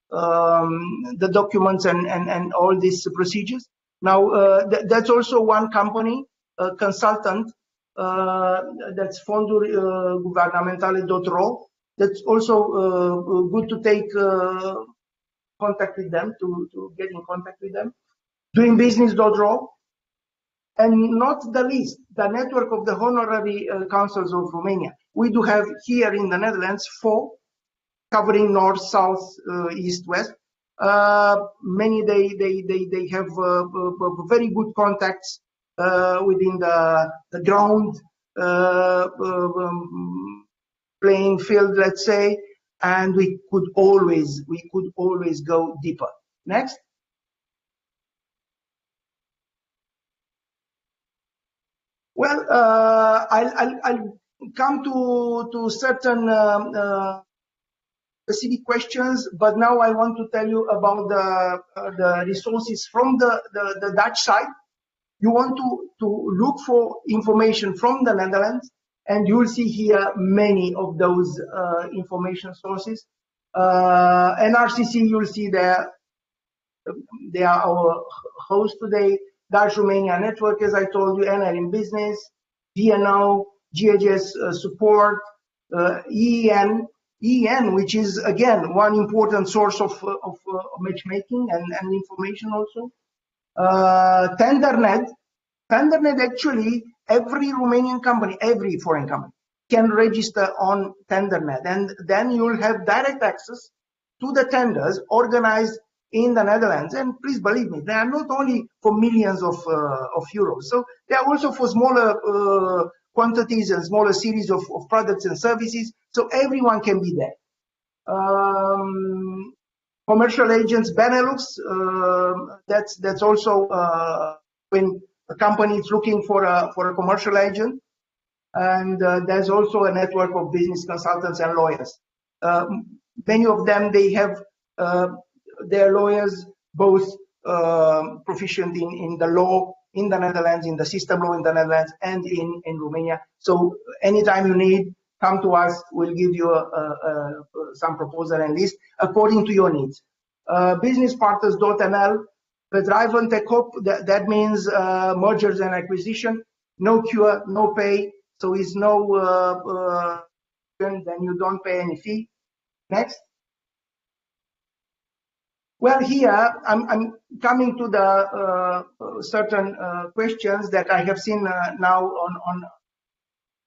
the documents and all these procedures. Now that's also one company, consultant, that's fonduguvernamentale.ro. That's also good to take contact with them, to get in contact with them. Doingbusiness.ro. And not the least, the network of the honorary councils of Romania. We do have here in the Netherlands 4, covering north, south, east, west. Many they have very good contacts within the ground playing field, let's say, and we could always go deeper. Next. Well, I'll come to certain specific questions, but now I want to tell you about the resources from the Dutch side. You want to look for information from the Netherlands, and you'll see here many of those information sources. NRCC, you'll see there, they are our host today. Dutch Romania Network, as I told you, NLinBusiness, DNO, GHS support, EN, which is again one important source of matchmaking and information also. TenderNet. TenderNet, actually, every Romanian company, every foreign company can register on TenderNet, and then you'll have direct access to the tenders organized in the Netherlands. And please believe me, they are not only for millions of euros, so they are also for smaller quantities and smaller series of products and services, so everyone can be there. Commercial agents Benelux, that's also when a company is looking for a commercial agent, and there's also a network of business consultants and lawyers. Many of them, they have their lawyers both proficient in the law in the Netherlands, in the system law in the Netherlands, and in Romania. So anytime you need, come to us. We'll give you some proposal and list according to your needs. Businesspartners.nl, Bedrijf en Tekoop, that means mergers and acquisition. No cure, no pay. So it's no, then you don't pay any fee. Next. Well, here I'm coming to the certain questions that I have seen now on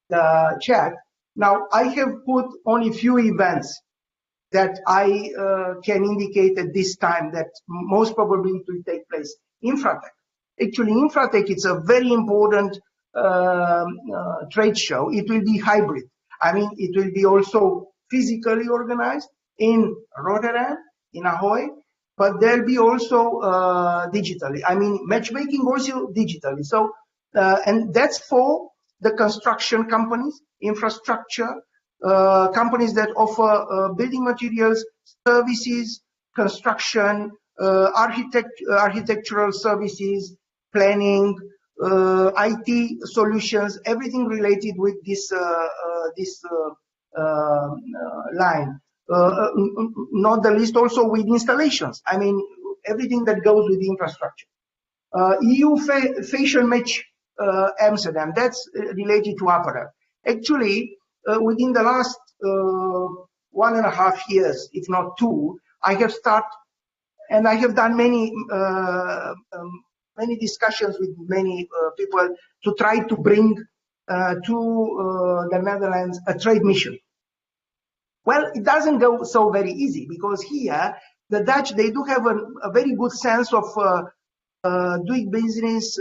the chat. Now, I have put only few events that I can indicate at this time that most probably it will take place. Infratech. Actually, Infratech, it's a very important trade show. It will be hybrid. I mean, it will be also physically organized in Rotterdam, in Ahoy, but there'll be also digitally. I mean, matchmaking also digitally. So, and that's for the construction companies, infrastructure, companies that offer building materials, services, construction, architectural services, planning, IT solutions, everything related with this line. Not the least also with installations. I mean, everything that goes with the infrastructure. EU Fashion Match Amsterdam, that's related to apparel. Actually, within the last 1.5 years, if not 2, I have started, and I have done many discussions with many people to try to bring to the Netherlands a trade mission. Well, it doesn't go so very easy, because here the Dutch, they do have a very good sense of doing business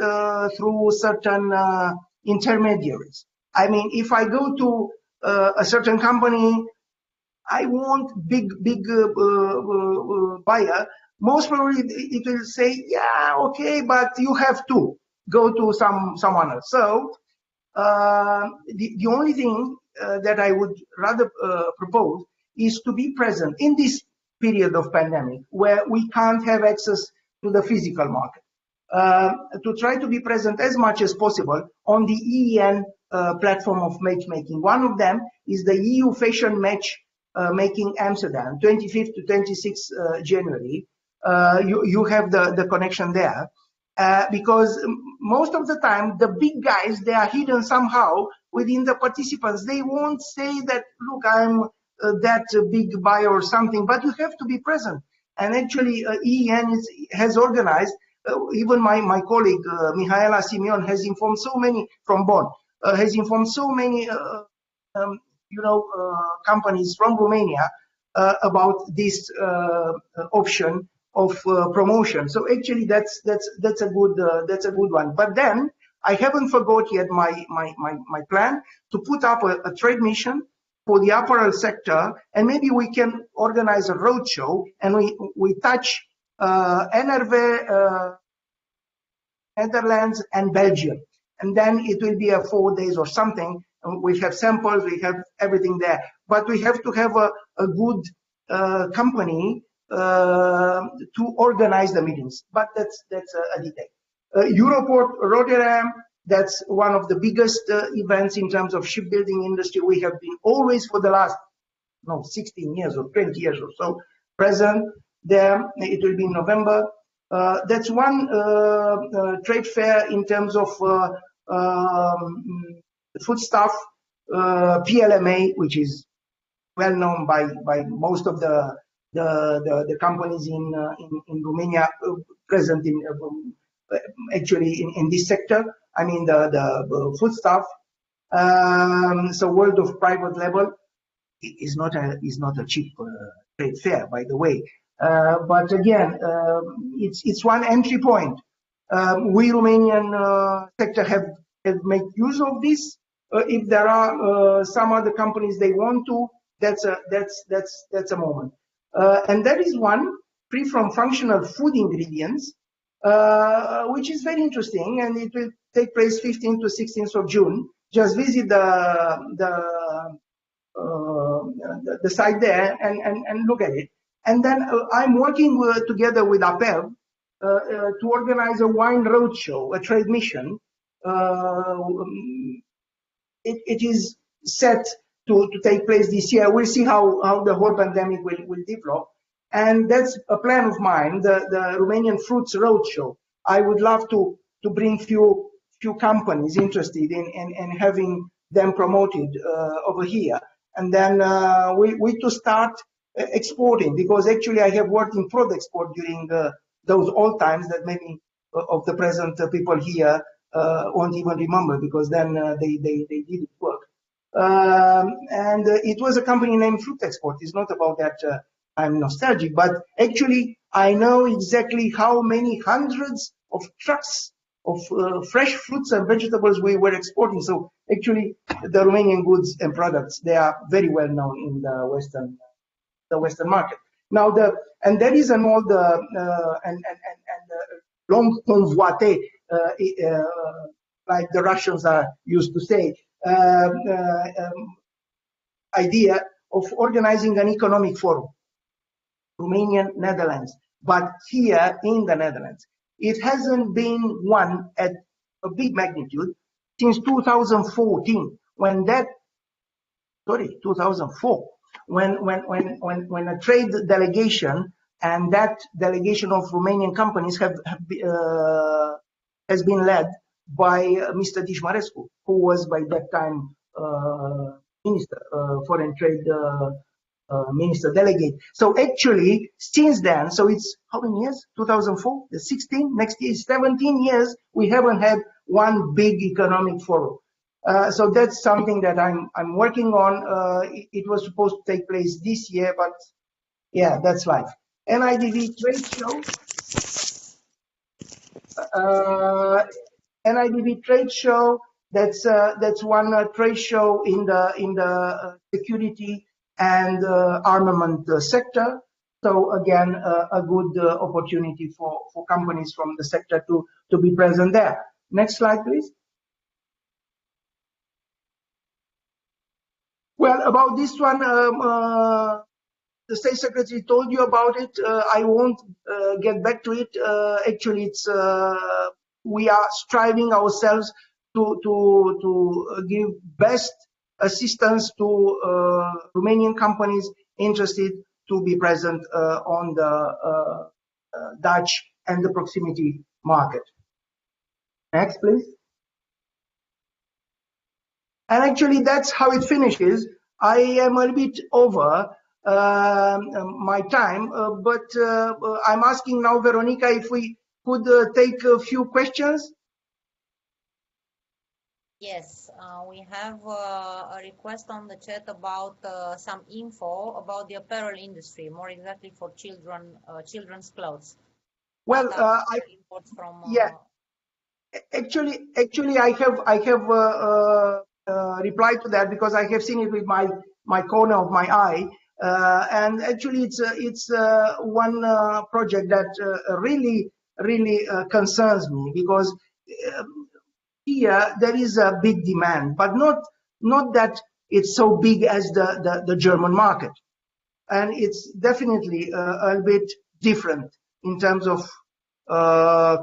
through certain intermediaries. I mean, if I go to a certain company, I want big buyer, most probably it will say, yeah, okay, but you have to go to someone else. So the only thing that I would rather propose is to be present in this period of pandemic where we can't have access to the physical market. To try to be present as much as possible on the EN platform of matchmaking. One of them is the EU Fashion Match making Amsterdam, 25th to 26th January. You have the connection there. Because most of the time, the big guys, they are hidden somehow within the participants. They won't say that, look, I'm that big buyer or something, but you have to be present. And actually, EN has organized, even my colleague, Mihaela Simeon, has informed so many from Bonn, has informed so many, companies from Romania about this option of promotion. So actually, that's a good one. But then I haven't forgot yet my plan to put up a trade mission for the apparel sector, and maybe we can organize a roadshow and we touch NRV, Netherlands and Belgium, and then it will be a 4 days or something. We have samples, we have everything there, but we have to have a good company to organize the meetings. But that's a detail. Europort Rotterdam, that's one of the biggest events in terms of shipbuilding industry. We have been always for the last 16 years or 20 years or so present there. It will be in November. That's one trade fair in terms of foodstuff, PLMA, which is well known by most of the companies in Romania present in actually in this sector. I mean the foodstuff. So world of private label is not a cheap trade fair, by the way. But again, it's one entry point. We Romanian sector have made use of this. If there are some other companies they want to, that's a moment. And that is one free from functional food ingredients, which is very interesting, and it will take place 15th to 16th of June. Just visit the site there and look at it. And then I'm working together with APEV to organize a wine roadshow, a trade mission. It is set to take place this year. We'll see how the whole pandemic will develop. And that's a plan of mine, the Romanian Fruits Roadshow. I would love to bring few companies interested in having them promoted over here. And then we to start exporting, because actually I have worked in product export during those old times that many of the present people here won't even remember, because then they didn't work. And it was a company named Fruit Export. It's not about that I'm nostalgic, but actually I know exactly how many hundreds of trucks of fresh fruits and vegetables we were exporting. So actually the Romanian goods and products, they are very well known in the Western market. Now and there is an old and long convoité, like the Russians are used to say, idea of organizing an economic forum, Romanian Netherlands, but here in the Netherlands. It hasn't been one at a big magnitude since 2014, when 2004, when a trade delegation, and that delegation of Romanian companies has been led by Mr. Dișmarescu, who was by that time minister, foreign trade minister delegate. So actually, since then, so it's how many years? 2004, 16, next year is 17 years, we haven't had one big economic forum. So that's something that I'm working on. It was supposed to take place this year, but yeah, that's life. NIDV trade show. NIDV trade show, That's one trade show in the security and armament sector. So again, a good opportunity for companies from the sector to be present there. Next slide, please. Well, about this one, the State Secretary told you about it. I won't get back to it. Actually, it's we are striving ourselves to give best assistance to Romanian companies interested to be present on the Dutch and the proximity market. Next, please. And actually, that's how it finishes. I am a bit over my time, but I'm asking now, Veronica, if we could take a few questions. Yes, we have a request on the chat about some info about the apparel industry, more exactly for children's clothes. Well, imports from, yeah. Actually, I have replied to that because I have seen it with my corner of my eye, and actually it's one project that really concerns me, because here there is a big demand, but not that it's so big as the German market, and it's definitely a bit different in terms of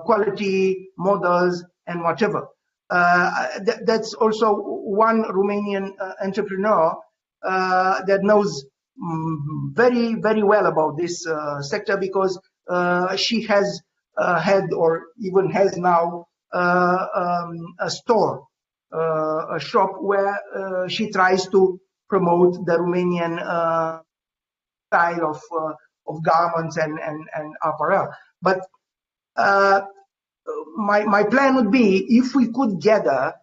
quality, models, and whatever. That's also one Romanian entrepreneur that knows very well about this sector, because she has had, or even has now, a store, a shop where she tries to promote the Romanian style of garments and apparel. But my plan would be, if we could gather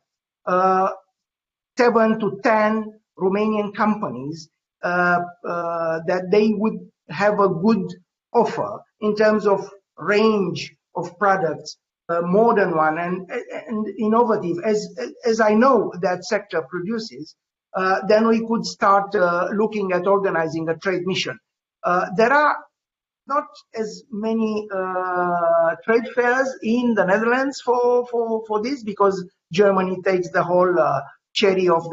7 to 10 Romanian companies that they would have a good offer in terms of range of products, more than one, and innovative, as I know that sector produces, then we could start looking at organizing a trade mission. There are not as many trade fairs in the Netherlands for this, because Germany takes the whole cherry of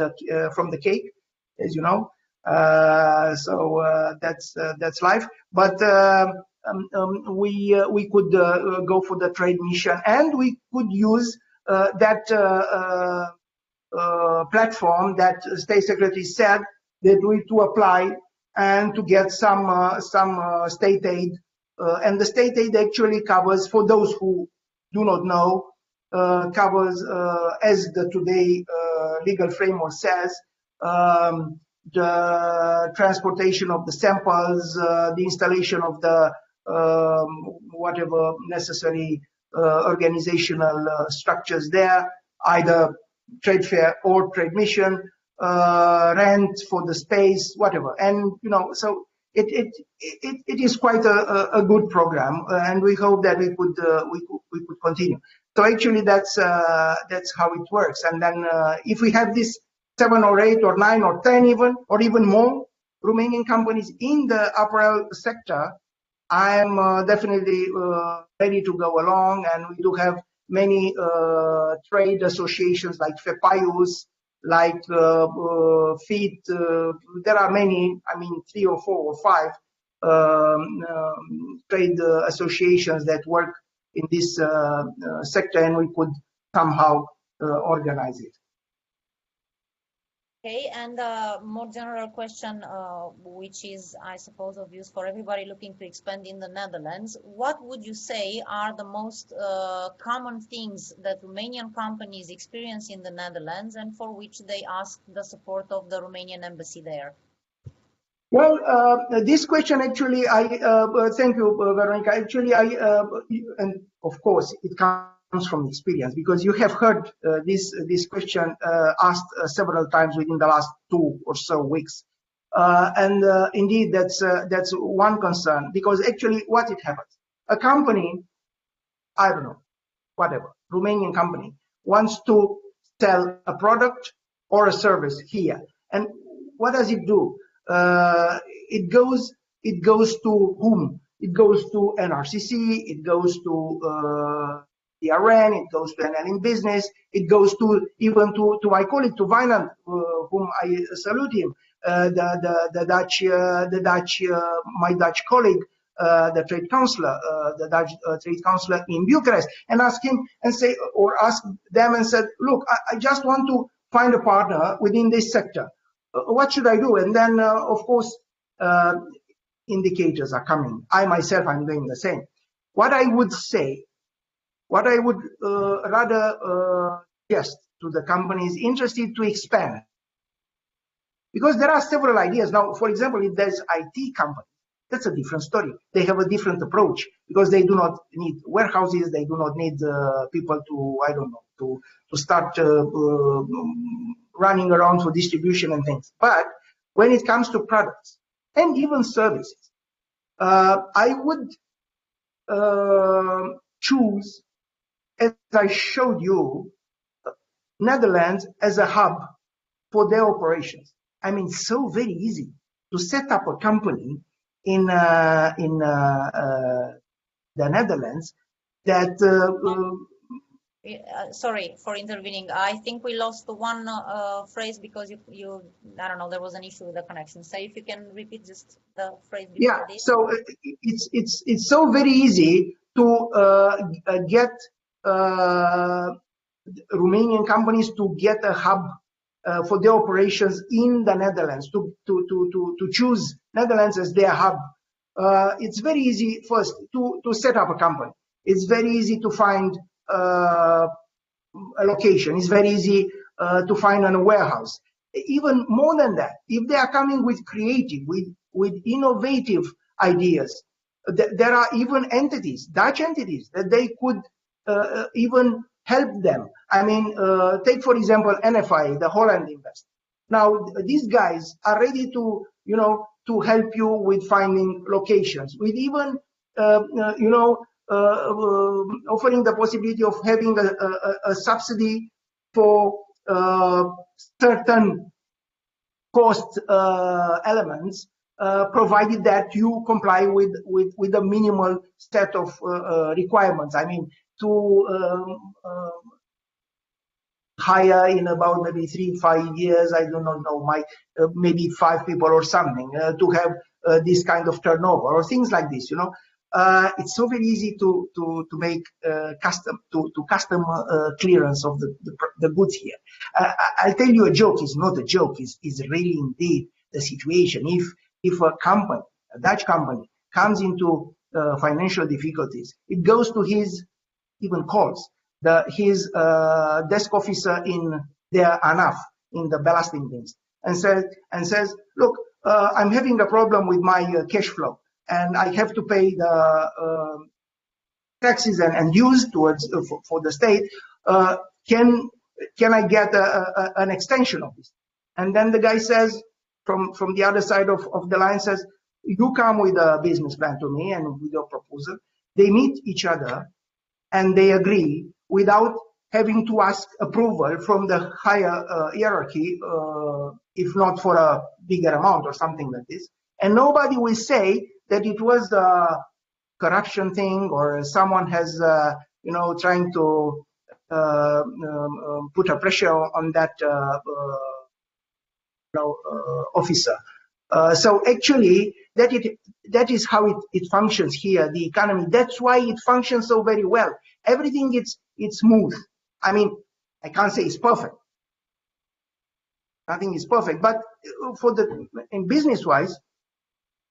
from the cake, as you know. So that's life. But we could go for the trade mission, and we could use that platform that State Secretary said that we to apply and to get some state aid, and the state aid actually covers, for those who do not know, covers, as the today legal framework says, the transportation of the samples, the installation of the whatever necessary organizational structures there, either trade fair or trade mission, rent for the space, whatever. And so it is quite a good program, and we hope that we could continue. So actually that's how it works. And then if we have this 7 or 8 or 9 or 10 even more Romanian companies in the apparel sector, I am definitely ready to go along. And we do have many trade associations like FEPAIUS, like FIT. There are many, 3 or 4 or 5 trade associations that work in this sector, and we could somehow organize it. Okay, and a more general question, which is, I suppose, of use for everybody looking to expand in the Netherlands. What would you say are the most common things that Romanian companies experience in the Netherlands, and for which they ask the support of the Romanian Embassy there? Well, this question actually, thank you, Veronica. Actually, and of course, it comes from experience, because you have heard this question asked several times within the last 2 or so weeks, and indeed that's one concern, because actually what it happens, a company, I don't know, whatever, Romanian company wants to sell a product or a service here. And what does it do? It goes to whom? It goes to NRCC, it goes to DRN, it goes to NLinBusiness, it goes to even to my colleague, to Vinand, whom I salute him, the Dutch, my Dutch colleague, the trade counselor, the Dutch trade counselor in Bucharest, and ask him and say, or ask them and said, look, I just want to find a partner within this sector. What should I do? And then, of course, indicators are coming. I myself, I'm doing the same. What I would say, what I would rather suggest to the companies interested to expand, because there are several ideas. Now, for example, if there's IT company, that's a different story. They have a different approach because they do not need warehouses. They do not need people to, I don't know, to start running around for distribution and things. But when it comes to products and even services, I would choose, as I showed you, Netherlands as a hub for their operations. I mean, so very easy to set up a company in the Netherlands that sorry for intervening. I think we lost the one phrase because you I don't know, there was an issue with the connection. So if you can repeat just the phrase before this. So it's so very easy to get Romanian companies to get a hub for their operations in the Netherlands, to choose Netherlands as their hub. It's very easy first to set up a company. It's very easy to find a location. It's very easy to find a warehouse. Even more than that, if they are coming with creative, with innovative ideas, there are even entities, Dutch entities, that they could even help them. I mean, take for example NFI, the Holland Invest. Now these guys are ready to, to help you with finding locations, with even, offering the possibility of having a subsidy for certain cost elements, provided that you comply with the minimal set of requirements. I mean, to hire in about maybe 3-5 years, I do not know, maybe 5 people or something, to have this kind of turnover or things like this. It's so very easy to make custom clearance of the goods here. I'll tell you a joke. It's not a joke. It's really indeed the situation. If a company, a Dutch company, comes into financial difficulties, it goes to his, even calls his desk officer in their ANAF, in the ballasting things, and says, look, I'm having a problem with my cash flow, and I have to pay the taxes and dues towards for the state. Can I get an extension of this? And then the guy says, from the other side of the line, says, you come with a business plan to me and with your proposal. They meet each other and they agree without having to ask approval from the higher hierarchy, if not for a bigger amount or something like this. And nobody will say that it was a corruption thing or someone has, trying to put a pressure on that officer. So actually, that is how it functions here, the economy. That's why it functions so very well. Everything it's smooth. I mean, I can't say it's perfect. Nothing is perfect, but in business wise,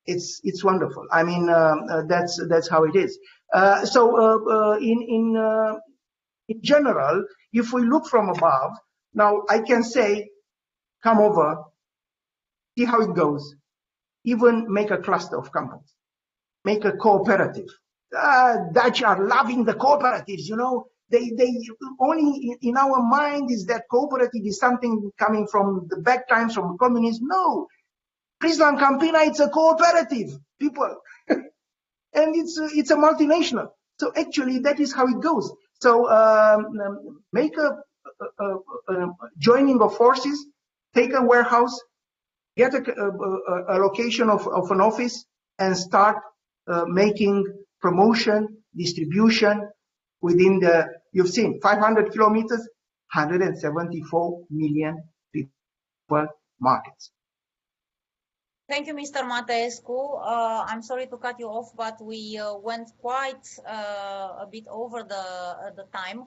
it's wonderful. I mean, that's how it is. So in general, if we look from above, now I can say, come over, see how it goes. Even make a cluster of companies, make a cooperative. Dutch are loving the cooperatives, They only in our mind is that cooperative is something coming from the back times, from communism. No, Friesland Campina, it's a cooperative, people, and it's a multinational. So actually, that is how it goes. So make a joining of forces, take a warehouse, get a location of an office, and start making promotion, distribution within the, you've seen, 500 kilometers, 174 million people markets. Thank you, Mr. Mateescu. I'm sorry to cut you off, but we went quite a bit over the time.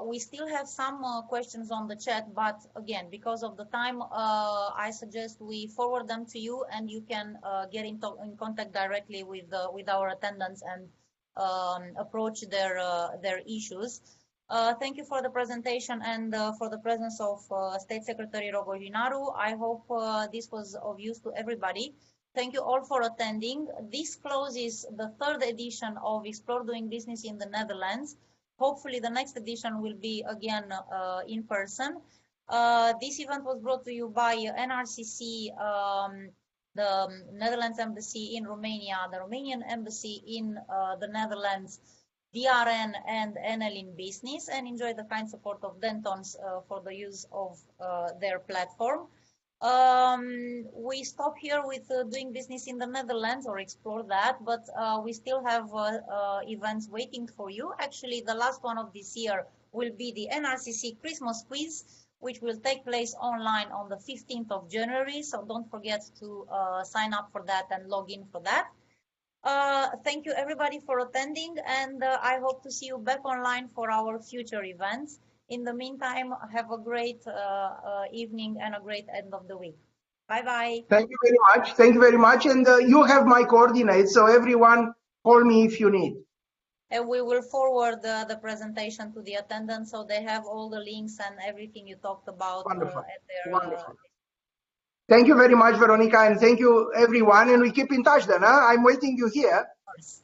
We still have some questions on the chat, but again, because of the time, I suggest we forward them to you, and you can get in contact directly with our attendants and approach their issues. Thank you for the presentation and for the presence of State Secretary Rogojinaru. I hope this was of use to everybody. Thank you all for attending. This closes the 3rd edition of Explore Doing Business in the Netherlands. Hopefully the next edition will be again in person. This event was brought to you by NRCC, the Netherlands Embassy in Romania, the Romanian Embassy in the Netherlands, DRN and NLinBusiness, and enjoy the kind support of Dentons for the use of their platform. We stop here with doing business in the Netherlands, or explore that, but we still have events waiting for you. Actually, the last one of this year will be the NRCC Christmas quiz, which will take place online on the 15th of January. So don't forget to sign up for that and log in for that. Thank you everybody for attending, and I hope to see you back online for our future events. In the meantime, have a great evening and a great end of the week. Bye-bye. Thank you very much. Thank you very much. And you have my coordinates, so everyone call me if you need. And we will forward the presentation to the attendants, so they have all the links and everything you talked about. Wonderful. At their, Wonderful. Thank you very much, Veronica, and thank you everyone. And we keep in touch then. Huh? I'm waiting you here. Of course.